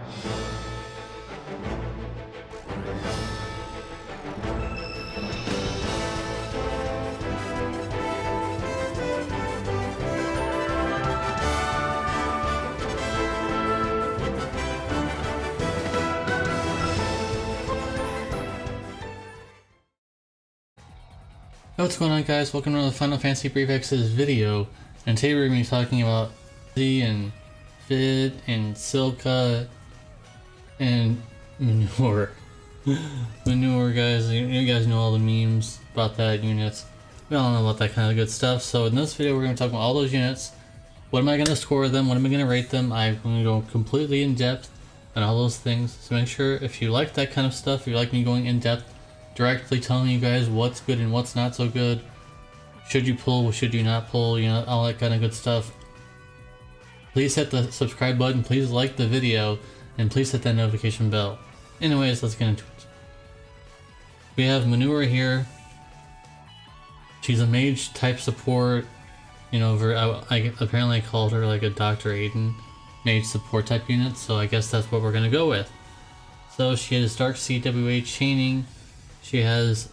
Hey, what's going on, guys? Welcome to the Final Fantasy Prefixes video, and today we're going to be talking about Z and Fid and Cilka and Manure. Manure, guys, you guys know all the memes about that unit. We all know about that kind of good stuff. So in this video we're going to talk about all those units. What am I going to score them? What am I going to rate them? I'm going to go completely in depth on all those things. So make sure if you like that kind of stuff, if you like me going in depth, directly telling you guys what's good and what's not so good, should you pull, should you not pull, you know, all that kind of good stuff, please hit the subscribe button, please like the video, and please hit that notification bell. Anyways, let's get into it. We have Manure here. She's a mage type support, you know, apparently I called her like a Dr. Aiden mage support type unit, so I guess that's what we're gonna go with. So she has Dark CWA chaining. She has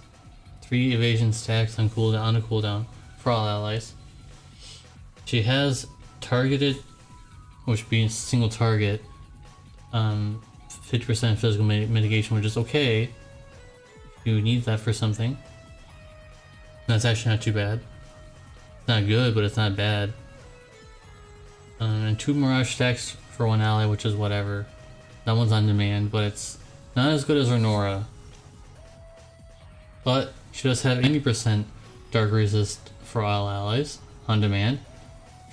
3 evasion stacks on a cooldown for all allies. She has targeted, which being single target, 50% physical mitigation, which is okay. You need that for something. That's actually not too bad. It's not good, but it's not bad. And 2 Mirage stacks for 1 ally, which is whatever. That one's on demand, but it's not as good as Renora. But she does have 80% dark resist for all allies on demand,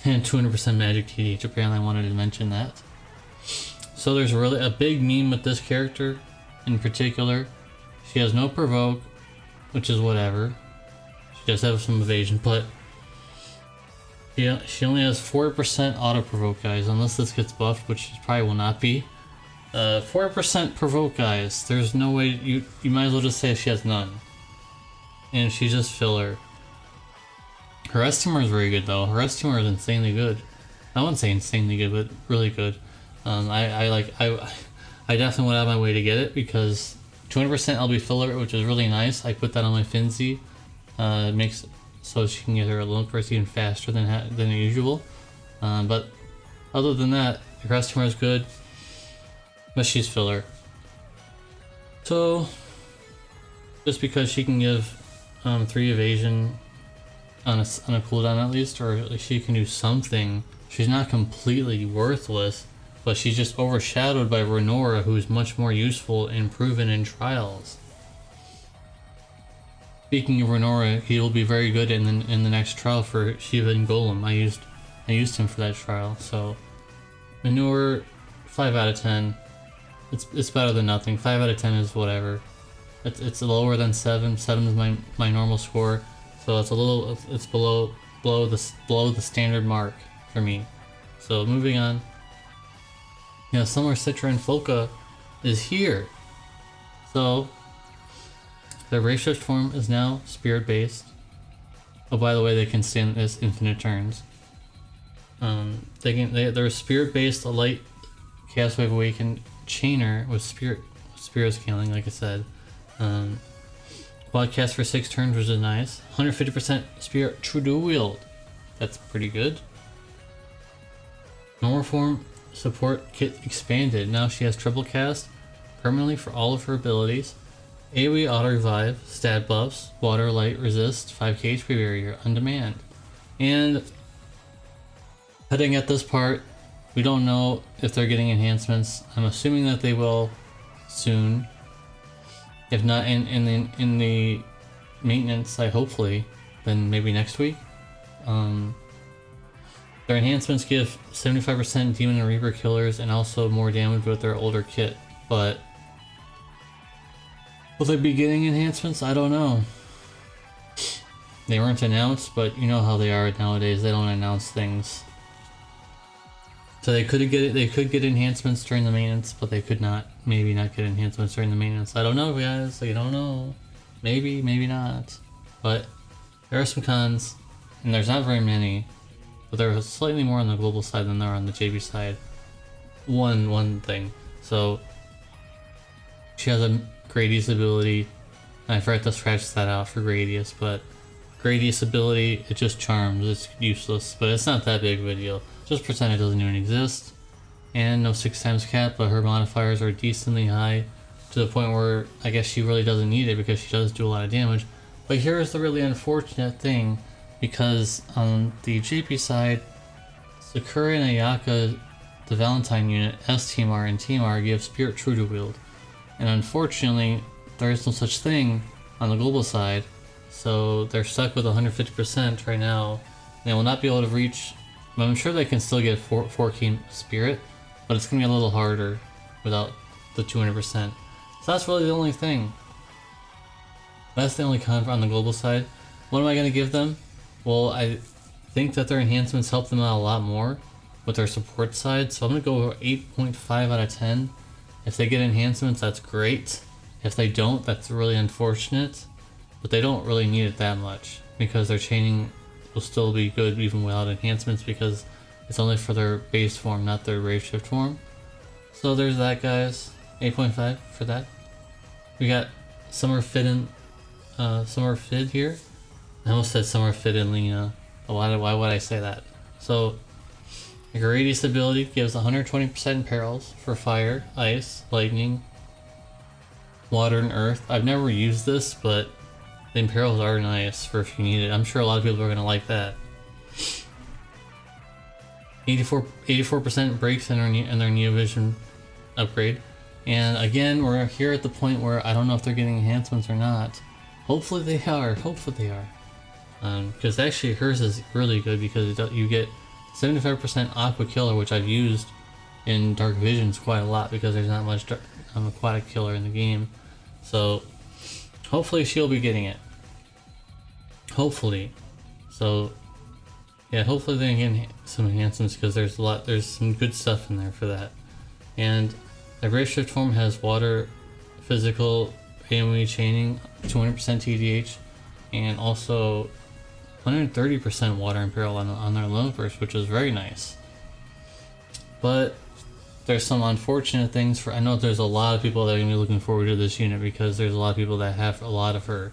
and 200% magic TDH. Apparently, I wanted to mention that. So there's really a big meme with this character in particular. She has no provoke, which is whatever. She does have some evasion, but she only has 4% auto provoke, guys, unless this gets buffed, which it probably will not be. 4% provoke, guys. There's no way you might as well just say she has none. And she's just filler. Her estimer is very good though. Her estimer is insanely good. I wouldn't say insanely good, but really good. I definitely went out of my way to get it because 200% LB filler, which is really nice. I put that on my Finzi. It makes so she can get her loan burst even faster than usual. But other than that, her estimer is good, but she's filler. So just because she can give 3 evasion on a cooldown at least, or at least she can do something. She's not completely worthless, but she's just overshadowed by Renora, who is much more useful and proven in trials. Speaking of Renora, he will be very good in the next trial for Shiva and Golem. I used him for that trial. So Manure, 5 out of 10. It's better than nothing. 5 out of 10 is whatever. It's lower than 7. 7 is my normal score, so it's below the standard mark for me. So moving on. Yeah, Summer Citroen Foca is here. So their race shift form is now spirit based. Oh, by the way, they can stand this infinite turns. They're spirit based, a light Chaos Wave Awakened chainer with spirit scaling, like I said. Quad cast for 6 turns, which is nice. 150% spirit true dual wield. That's pretty good. Normal form support kit expanded. Now she has triple cast permanently for all of her abilities. AoE auto revive, stat buffs, water, light, resist, 5k HP barrier on demand. And heading at this part, we don't know if they're getting enhancements. I'm assuming that they will soon. If not in the maintenance side, hopefully, then maybe next week. Their enhancements give 75% Demon and Reaper killers and also more damage with their older kit. But will they be getting enhancements? I don't know. They weren't announced, but you know how they are nowadays. They don't announce things. So they could get enhancements during the maintenance, but they could not, maybe not get enhancements during the maintenance. I don't know, guys. I don't know. Maybe, maybe not. But there are some cons, and there's not very many, but there are slightly more on the global side than there are on the JV side. One thing. So she has a Gradius ability. I forgot to scratch that out for Gradius, but Gradius ability, it just charms, it's useless, but it's not that big of a deal. Just pretend it doesn't even exist. And no 6 times cap, but her modifiers are decently high to the point where I guess she really doesn't need it because she does do a lot of damage. But here's the really unfortunate thing, because on the JP side, Sakura and Ayaka, the Valentine unit, S-Team-R and Team-R give Spirit True to wield. And unfortunately, there is no such thing on the global side, so they're stuck with 150% right now. They will not be able to reach, but I'm sure they can still get 14 Spirit, but it's going to be a little harder without the 200%. So that's really the only thing. That's the only con on the global side. What am I going to give them? Well, I think that their enhancements help them out a lot more with their support side, so I'm going to go 8.5 out of 10. If they get enhancements, that's great. If they don't, that's really unfortunate, but they don't really need it that much because their chaining will still be good even without enhancements because it's only for their base form, not their rage shift form. So there's that, guys. 8.5 for that. We got Summer Fid here. I almost said Summer Fid and Lena. Why would I say that? So your Radius ability gives 120% perils for fire, ice, lightning, water, and earth. I've never used this, but the imperils are nice for if you need it. I'm sure a lot of people are going to like that. 84% breaks in their Neovision upgrade. And again, we're here at the point where I don't know if they're getting enhancements or not. Hopefully they are. Hopefully they are. Because actually hers is really good because you get 75% Aqua Killer, which I've used in Dark Visions quite a lot because there's not much Aquatic Killer in the game. So hopefully she'll be getting it. Hopefully. So yeah, hopefully they can get some enhancements because there's some good stuff in there for that. And the Ray Shift form has water, physical, AoE chaining, 200% TDH, and also 130% water and peril on their lone burst, which is very nice. But there's some unfortunate things I know there's a lot of people that are going to be looking forward to this unit because there's a lot of people that have a lot of her.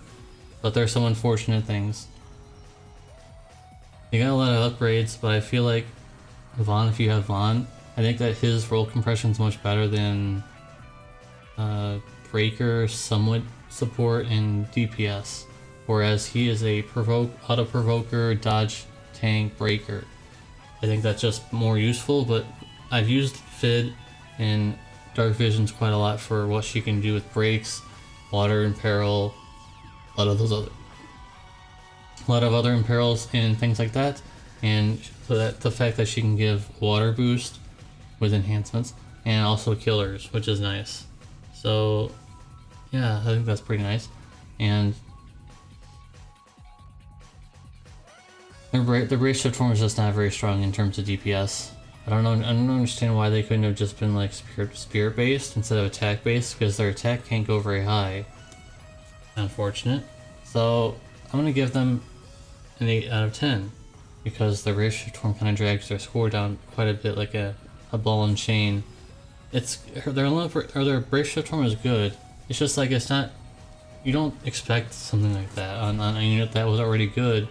But there's some unfortunate things. You got a lot of upgrades, but I feel like Vaughn, if you have Vaughn, I think that his roll compression is much better than Breaker, somewhat support, and DPS. Whereas he is a auto provoker, dodge, tank, breaker. I think that's just more useful, but I've used Fid in Dark Visions quite a lot for what she can do with breaks, water and peril, a lot of other imperils and things like that. And so that the fact that she can give water boost with enhancements and also killers, which is nice. So yeah, I think that's pretty nice. And the Race Shift form is just not very strong in terms of DPS. I don't understand why they couldn't have just been like spirit based instead of attack based, because their attack can't go very high. Unfortunate. So I'm gonna give them an 8 out of 10 because the Race Shift form kind of drags their score down quite a bit, like a ball and chain. Their Race Shift form is good. It's just like it's not. You don't expect something like that on a unit that was already good.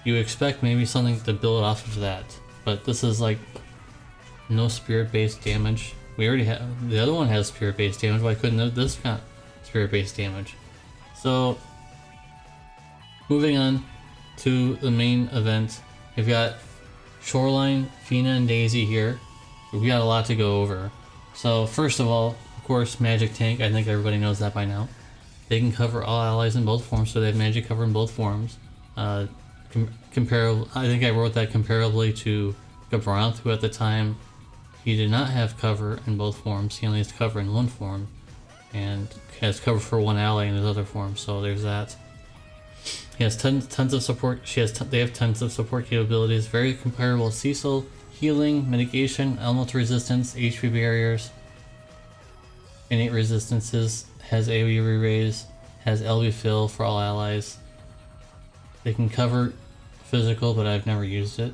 You expect maybe something to build off of that, but this is like no spirit-based damage. We already have the other one has spirit-based damage. Why couldn't this got spirit-based damage? So moving on to the main event, we've got Shoreline, Fina, and Daisy here. We've got a lot to go over. So first of all, of course, Magic Tank. I think everybody knows that by now. They can cover all allies in both forms, so they have magic cover in both forms. Comparable, I think I wrote that comparably to Gabranth, who at the time he did not have cover in both forms. He only has cover in one form, and has cover for one ally in his other form. So there's that. He has tons of support. They have tons of support capabilities. Very comparable to Cecil. Healing, mitigation, elemental resistance, HP barriers, innate resistances. Has AoE re-raise. Has LB fill for all allies. They can cover physical, but I've never used it.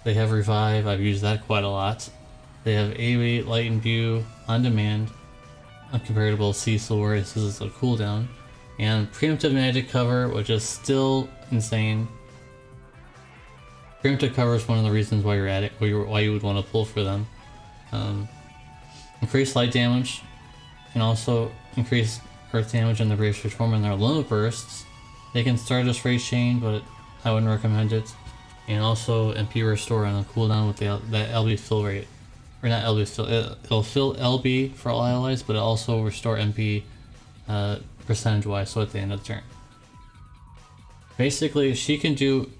They have revive. I've used that quite a lot. They have A8 Light and View on demand, uncomparable Cecil where this is a cooldown, and preemptive magic cover, which is still insane. Preemptive cover is one of the reasons why you're at it, why you would want to pull for them. Increased light damage, and also increase earth damage in the Brave Transform in their limit bursts. They can start as Rage Chain, but I wouldn't recommend it. And also MP Restore on the cooldown with that LB fill rate. Or not LB fill, it'll fill LB for all allies, but it'll also restore MP percentage wise, so at the end of the turn. Basically, she can do.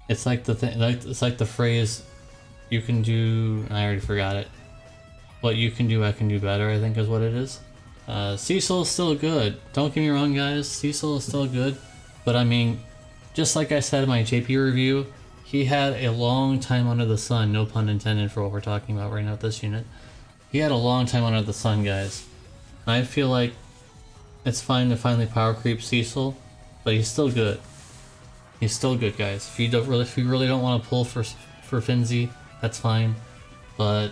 It's like it's like the phrase, "You can do." I already forgot it. What you can do, I can do better. I think is what it is. Cecil is still good. Don't get me wrong, guys. Cecil is still good, but I mean, just like I said in my JP review, he had a long time under the sun. No pun intended for what we're talking about right now with this unit. He had a long time under the sun, guys. And I feel like it's fine to finally power creep Cecil, but he's still good. He's still good, guys. If you really don't want to pull for Finzi, that's fine. But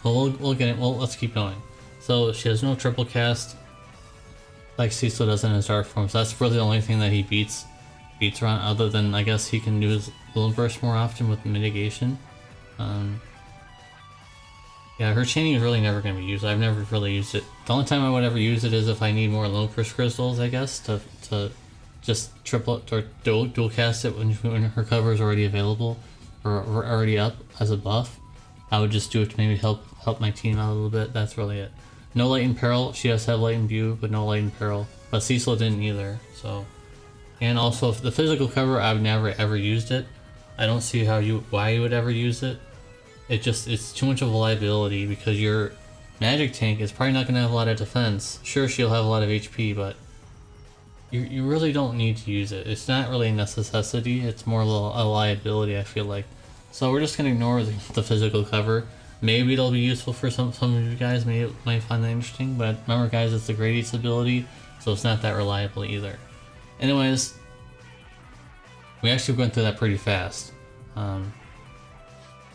we'll get it. Well, let's keep going. So she has no triple cast like Cecil does in his dark form. So that's really the only thing that he beats her on, other than I guess he can do his little burst more often with mitigation. Yeah, her chaining is really never going to be used. I've never really used it. The only time I would ever use it is if I need more low burst crystals, I guess, to just triple or dual cast it when her cover is already available or already up as a buff. I would just do it to maybe help my team out a little bit. That's really it. No light and peril. She does have light and view, but no light and peril. But Cecil didn't either. So, and also the physical cover, I've never ever used it. I don't see why you would ever use it. It's too much of a liability because your magic tank is probably not going to have a lot of defense. Sure, she'll have a lot of HP, but you really don't need to use it. It's not really a necessity. It's more of a liability, I feel like. So we're just going to ignore the physical cover. Maybe it'll be useful for some of you guys. Maybe it might find that interesting. But remember, guys, it's the Gradius ability, so it's not that reliable either. Anyways, we actually went through that pretty fast.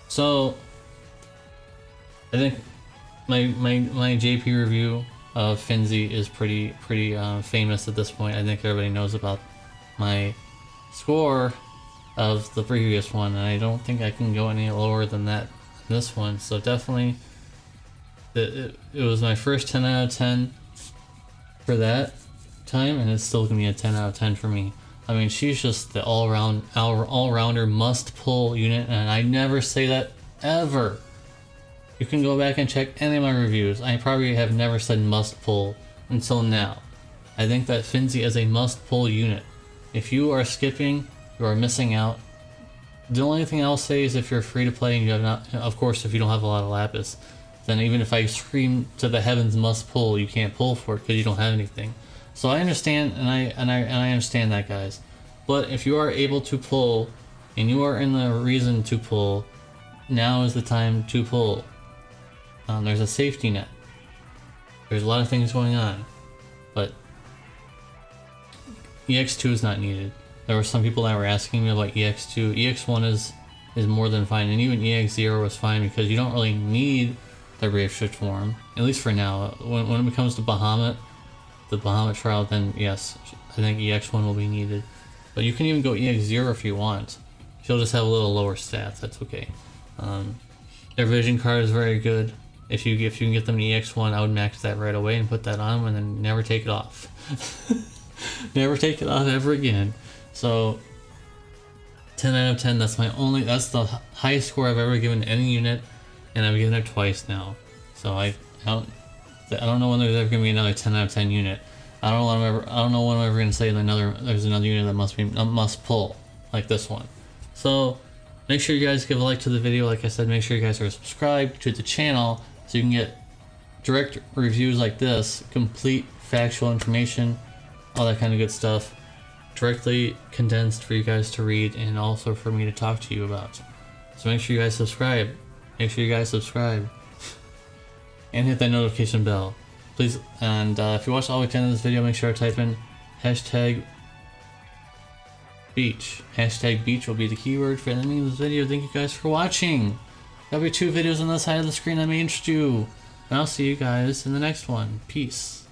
So I think my JP review of Finzi is pretty famous at this point. I think everybody knows about my score of the previous one, and I don't think I can go any lower than that in this one. So definitely, it was my first 10 out of 10 for that time, and it's still gonna be a 10 out of 10 for me. I mean, she's just the all-rounder must-pull unit, and I never say that ever. You can go back and check any of my reviews. I probably have never said must-pull until now. I think that Finzi is a must-pull unit. If you are skipping, you are missing out. The only thing I'll say is if you're free to play and you have not, of course, if you don't have a lot of lapis, then even if I scream to the heavens must-pull, you can't pull for it because you don't have anything. So I understand, and I understand that, guys. But if you are able to pull, and you are in the reason to pull, now is the time to pull. There's a safety net. There's a lot of things going on, but EX2 is not needed. There were some people that were asking me about EX2. EX1 is more than fine, and even EX0 was fine because you don't really need the Brave Transform, at least for now. When it comes to Bahamut, the Bahamut trial, then yes, I think EX1 will be needed. But you can even go EX0 if you want. She'll just have a little lower stats, that's okay. Their vision card is very good. If you can get them to EX1, I would max that right away and put that on and then never take it off. Never take it off ever again. So 10 out of 10, that's the highest score I've ever given any unit, and I've given it twice now. So I don't know when there's ever gonna be another 10 out of 10 unit. I don't know when I'm ever gonna say there's another unit that must pull like this one. So make sure you guys give a like to the video. Like I said, make sure you guys are subscribed to the channel so you can get direct reviews like this, complete factual information, all that kind of good stuff, directly condensed for you guys to read and also for me to talk to you about. So make sure you guys subscribe. Make sure you guys subscribe. And hit that notification bell, please. And if you watch all the way to the end of this video, make sure to type in hashtag beach. Hashtag beach will be the keyword for the ending of this video. Thank you guys for watching. There'll be 2 videos on the side of the screen that may interest you. And I'll see you guys in the next one. Peace.